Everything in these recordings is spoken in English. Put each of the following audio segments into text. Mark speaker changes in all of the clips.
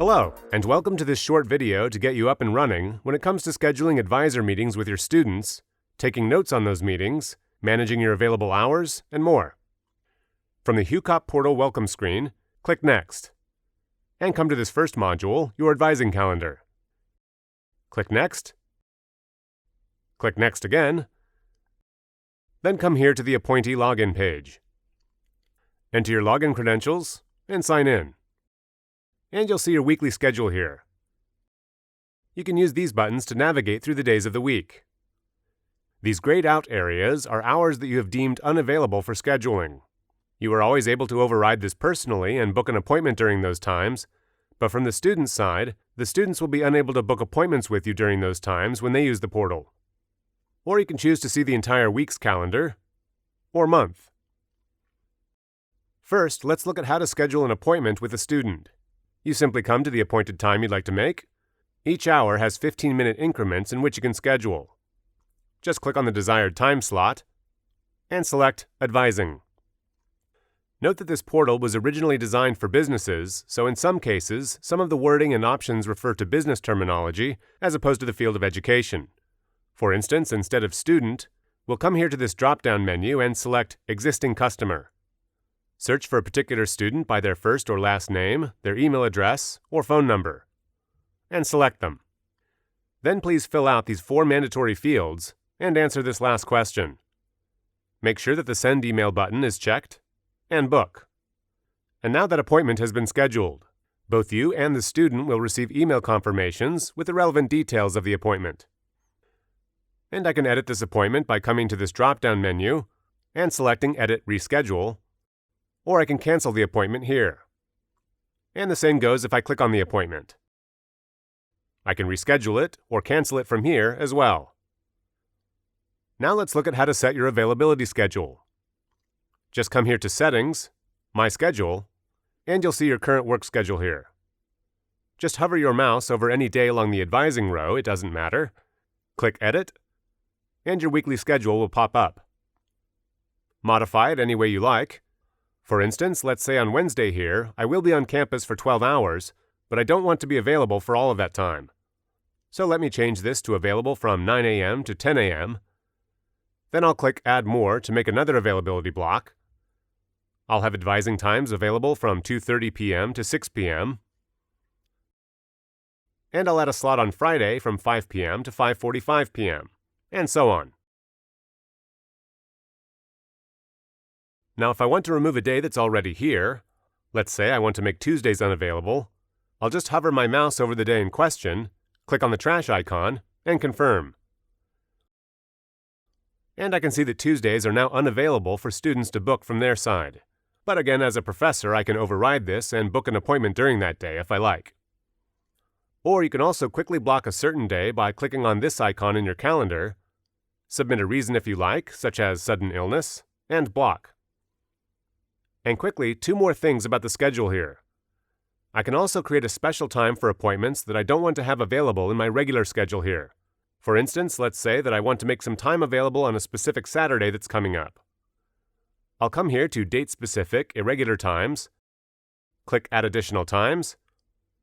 Speaker 1: Hello, and welcome to this short video to get you up and running when it comes to scheduling advisor meetings with your students, taking notes on those meetings, managing your available hours, and more. From the HUCOP portal welcome screen, click Next, and come to this first module, your advising calendar. Click Next, click Next again, then come here to the Appointy login page. Enter your login credentials and sign in. And you'll see your weekly schedule here. You can use these buttons to navigate through the days of the week. These grayed out areas are hours that you have deemed unavailable for scheduling. You are always able to override this personally and book an appointment during those times, but from the student's side, the students will be unable to book appointments with you during those times when they use the portal. Or you can choose to see the entire week's calendar, or month. First, let's look at how to schedule an appointment with a student. You simply come to the appointed time you'd like to make. Each hour has 15-minute increments in which you can schedule. Just click on the desired time slot and select Advising. Note that this portal was originally designed for businesses, so in some cases, some of the wording and options refer to business terminology as opposed to the field of education. For instance, instead of Student, we'll come here to this drop-down menu and select Existing Customer. Search for a particular student by their first or last name, their email address, or phone number, and select them. Then please fill out these 4 mandatory fields and answer this last question. Make sure that the Send Email button is checked, and book. And now that appointment has been scheduled, both you and the student will receive email confirmations with the relevant details of the appointment. And I can edit this appointment by coming to this drop-down menu and selecting Edit Reschedule, or I can cancel the appointment here. And the same goes if I click on the appointment. I can reschedule it or cancel it from here as well. Now let's look at how to set your availability schedule. Just come here to Settings, My Schedule, and you'll see your current work schedule here. Just hover your mouse over any day along the advising row, it doesn't matter. Click Edit, and your weekly schedule will pop up. Modify it any way you like. For instance, let's say on Wednesday here, I will be on campus for 12 hours, but I don't want to be available for all of that time. So let me change this to available from 9 a.m. to 10 a.m. Then I'll click Add More to make another availability block. I'll have advising times available from 2:30 p.m. to 6 p.m. And I'll add a slot on Friday from 5 p.m. to 5:45 p.m., and so on. Now, if I want to remove a day that's already here, let's say I want to make Tuesdays unavailable, I'll just hover my mouse over the day in question, click on the trash icon, and confirm. And I can see that Tuesdays are now unavailable for students to book from their side. But again, as a professor, I can override this and book an appointment during that day if I like. Or you can also quickly block a certain day by clicking on this icon in your calendar, submit a reason if you like, such as sudden illness, and block. And quickly, 2 more things about the schedule here. I can also create a special time for appointments that I don't want to have available in my regular schedule here. For instance, let's say that I want to make some time available on a specific Saturday that's coming up. I'll come here to Date-Specific Irregular Times, click Add Additional Times,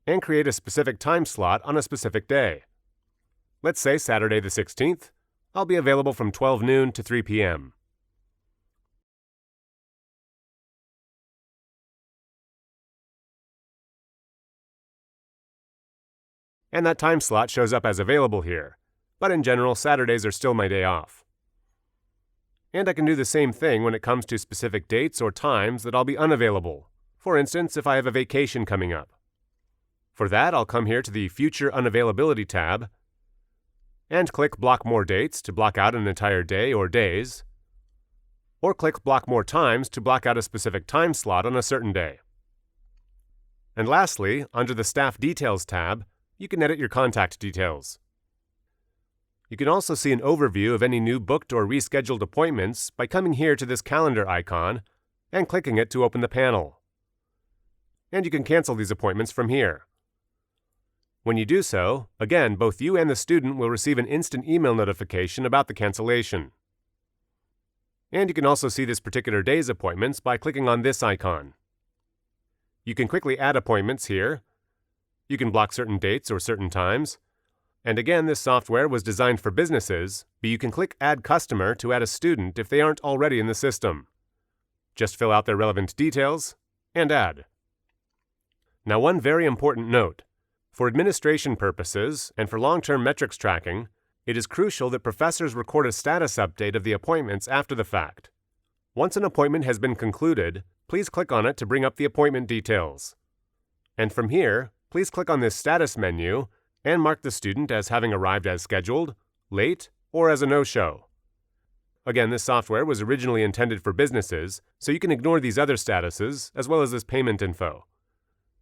Speaker 1: and create a specific time slot on a specific day. Let's say Saturday the 16th, I'll be available from 12 noon to 3 p.m. And that time slot shows up as available here, but in general, Saturdays are still my day off. And I can do the same thing when it comes to specific dates or times that I'll be unavailable. For instance, if I have a vacation coming up. For that, I'll come here to the Future Unavailability tab and click Block More Dates to block out an entire day or days, or click Block More Times to block out a specific time slot on a certain day. And lastly, under the Staff Details tab, you can edit your contact details. You can also see an overview of any new booked or rescheduled appointments by coming here to this calendar icon and clicking it to open the panel. And you can cancel these appointments from here. When you do so, again, both you and the student will receive an instant email notification about the cancellation. And you can also see this particular day's appointments by clicking on this icon. You can quickly add appointments here, You can block certain dates or certain times. And again, this software was designed for businesses, but you can click Add Customer to add a student if they aren't already in the system. Just fill out their relevant details and add. Now, one very important note. For administration purposes and for long-term metrics tracking, it is crucial that professors record a status update of the appointments after the fact. Once an appointment has been concluded, please click on it to bring up the appointment details. And from here, please click on this status menu and mark the student as having arrived as scheduled, late, or as a no-show. Again, this software was originally intended for businesses, so you can ignore these other statuses as well as this payment info.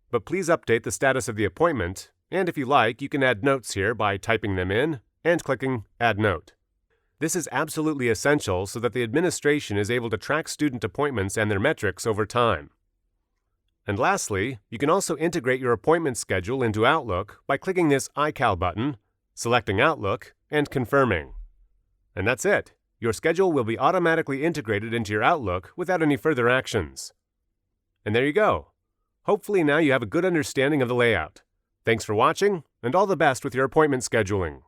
Speaker 1: But please update the status of the appointment, and if you like, you can add notes here by typing them in and clicking Add Note. This is absolutely essential so that the administration is able to track student appointments and their metrics over time. And lastly, you can also integrate your appointment schedule into Outlook by clicking this iCal button, selecting Outlook, and confirming. And that's it. Your schedule will be automatically integrated into your Outlook without any further actions. And there you go. Hopefully now you have a good understanding of the layout. Thanks for watching, and all the best with your appointment scheduling.